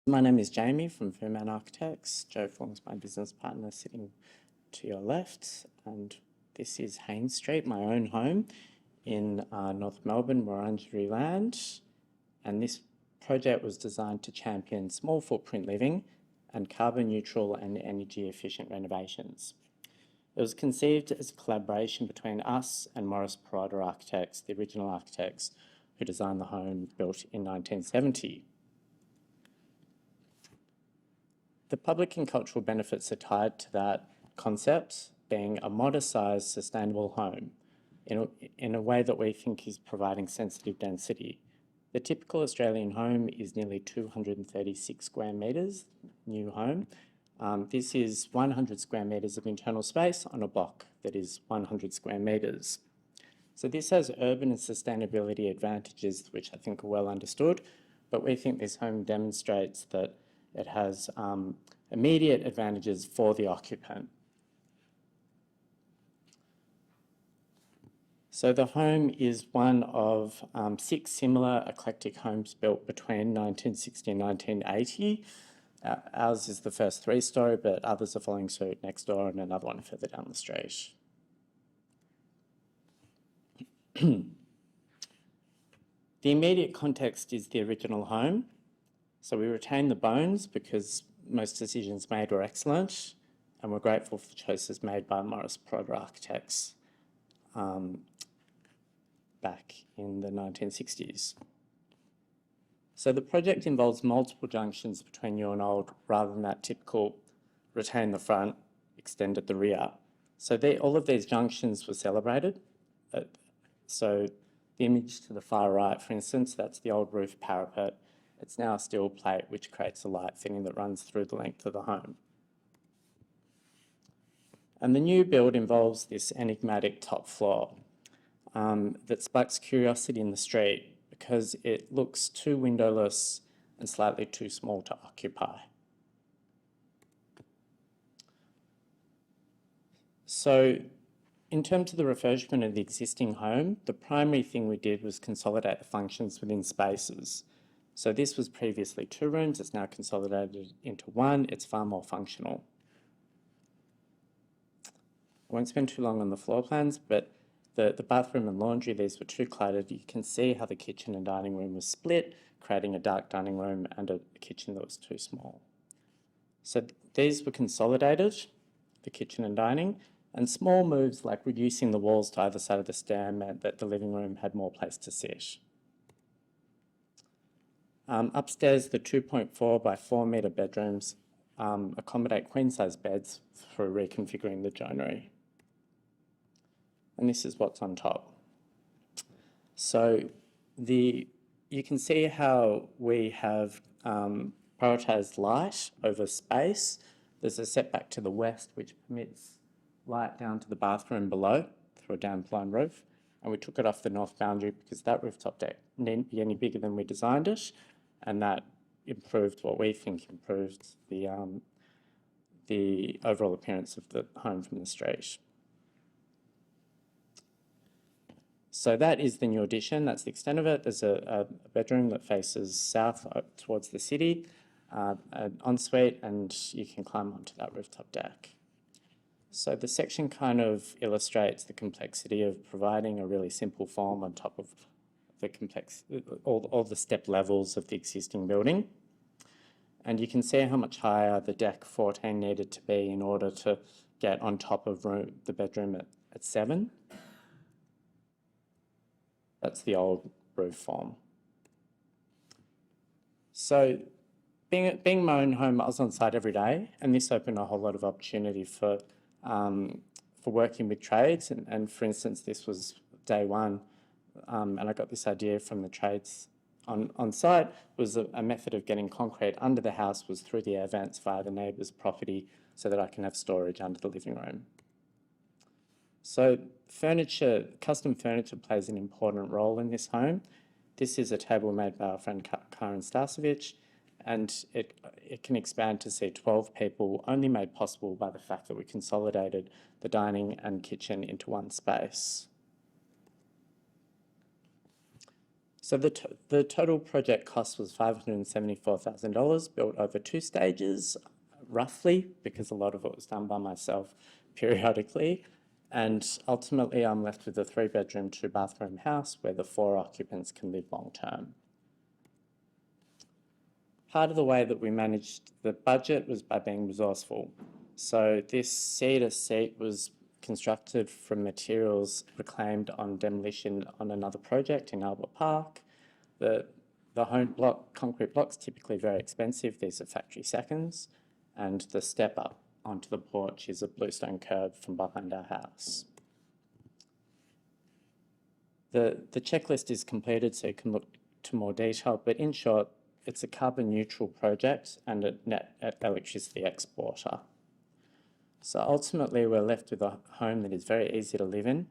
My name is Jamie from Foomann Architects. Joe forms my business partner sitting to your left. And this is Haines Street, my own home in North Melbourne, Wurundjeri land. And this project was designed to champion small footprint living and carbon neutral and energy efficient renovations. It was conceived as a collaboration between us and Morris Peralta Architects, the original architects who designed the home built in 1970. The public and cultural benefits are tied to that concept, being a modest-sized, sustainable home in a way that we think is providing sensitive density. The typical Australian home is nearly 236 square metres, new home. This is 100 square metres of internal space on a block that is 100 square metres. So this has urban and sustainability advantages, which I think are well understood, but we think this home demonstrates that it has immediate advantages for the occupant. So the home is one of 6 similar eclectic homes built between 1960 and 1980. Ours is the first 3-storey, but others are following suit next door and another one further down the street. The immediate context is the original home. So we retain the bones because most decisions made were excellent, and we're grateful for the choices made by Morris Peralta Architects back in the 1960s. So the project involves multiple junctions between new and old rather than that typical retain the front, extend at the rear. So all of these junctions were celebrated. So the image to the far right, for instance, that's the old roof parapet. It's now a steel plate which creates a light fitting that runs through the length of the home. And the new build involves this enigmatic top floor that sparks curiosity in the street because it looks too windowless and slightly too small to occupy. So in terms of the refurbishment of the existing home, the primary thing we did was consolidate the functions within spaces. So this was previously 2 rooms, it's now consolidated into 1, it's far more functional. I won't spend too long on the floor plans, but the bathroom and laundry, these were too cluttered. You can see how the kitchen and dining room was split, creating a dark dining room and a kitchen that was too small. So these were consolidated, the kitchen and dining, and small moves like reducing the walls to either side of the stair meant that the living room had more place to sit. Upstairs, the 2.4 by 4 metre bedrooms accommodate queen-size beds for reconfiguring the joinery. And this is what's on top. So you can see how we have prioritised light over space. There's a setback to the west which permits light down to the bathroom below through a down-blind roof. And we took it off the north boundary because that rooftop deck needn't be any bigger than we designed it. And that improved what we think improved the overall appearance of the home from the street. So that is the new addition. That's the extent of it. There's a bedroom that faces south towards the city, an ensuite, and you can climb onto that rooftop deck. So the section kind of illustrates the complexity of providing a really simple form on top of the complex, all the step levels of the existing building. And you can see how much higher the deck 14 needed to be in order to get on top of the bedroom at 7. That's the old roof form. So being my own home, I was on site every day, and this opened a whole lot of opportunity for working with trades. And for instance, this was day 1. And I got this idea from the trades on site, was a method of getting concrete under the house was through the air vents via the neighbour's property so that I can have storage under the living room. So custom furniture plays an important role in this home. This is a table made by our friend Karen Starcevic, and it can expand to seat 12 people, only made possible by the fact that we consolidated the dining and kitchen into one space. So the total project cost was $574,000, built over 2 stages, roughly, because a lot of it was done by myself periodically. And ultimately, I'm left with a 3-bedroom, 2-bathroom house where the 4 occupants can live long term. Part of the way that we managed the budget was by being resourceful. So this cedar seat was constructed from materials reclaimed on demolition on another project in Albert Park. The home block, concrete blocks, typically very expensive. These are factory seconds. And the step up onto the porch is a bluestone curb from behind our house. The checklist is completed so you can look to more detail, but in short, it's a carbon neutral project and a net electricity exporter. So ultimately, we're left with a home that is very easy to live in,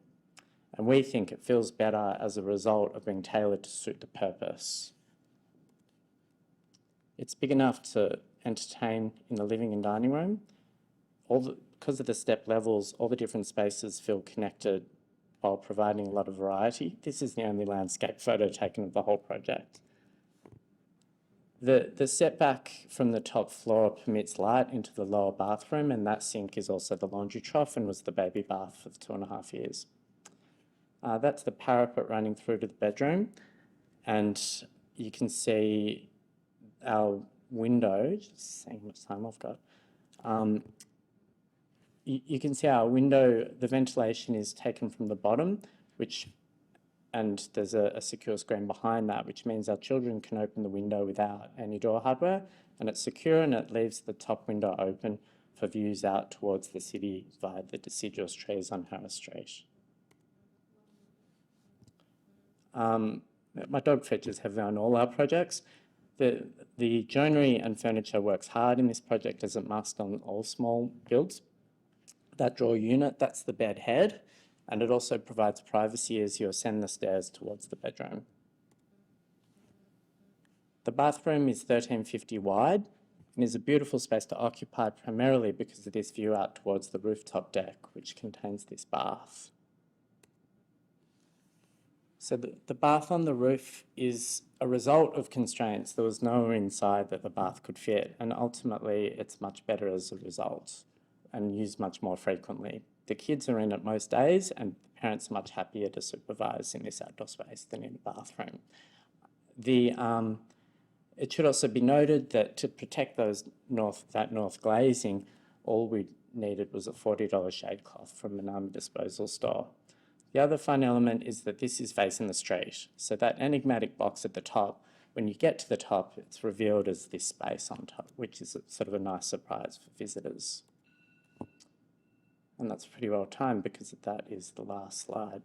and we think it feels better as a result of being tailored to suit the purpose. It's big enough to entertain in the living and dining room. Because of the step levels, all the different spaces feel connected while providing a lot of variety. This is the only landscape photo taken of the whole project. The setback from the top floor permits light into the lower bathroom, and that sink is also the laundry trough and was the baby bath for 2.5 years. That's the parapet running through to the bedroom, and you can see our window, just seeing how much time I've got. You can see our window, the ventilation is taken from the bottom, and there's a secure screen behind that, which means our children can open the window without any door hardware, and it's secure and it leaves the top window open for views out towards the city via the deciduous trees on Harris Street. My dog features heavily on all our projects. The joinery and furniture works hard in this project as it must on all small builds. That drawer unit, that's the bed head, and it also provides privacy as you ascend the stairs towards the bedroom. The bathroom is 1350 wide and is a beautiful space to occupy primarily because of this view out towards the rooftop deck, which contains this bath. So the bath on the roof is a result of constraints. There was nowhere inside that the bath could fit, and ultimately it's much better as a result and used much more frequently. The kids are in it most days, and the parents are much happier to supervise in this outdoor space than in the bathroom. It should also be noted that to protect that north glazing, all we needed was a $40 shade cloth from an army disposal store. The other fun element is that this is facing the street. So that enigmatic box at the top, when you get to the top, it's revealed as this space on top, which is sort of a nice surprise for visitors. And that's pretty well timed because that is the last slide.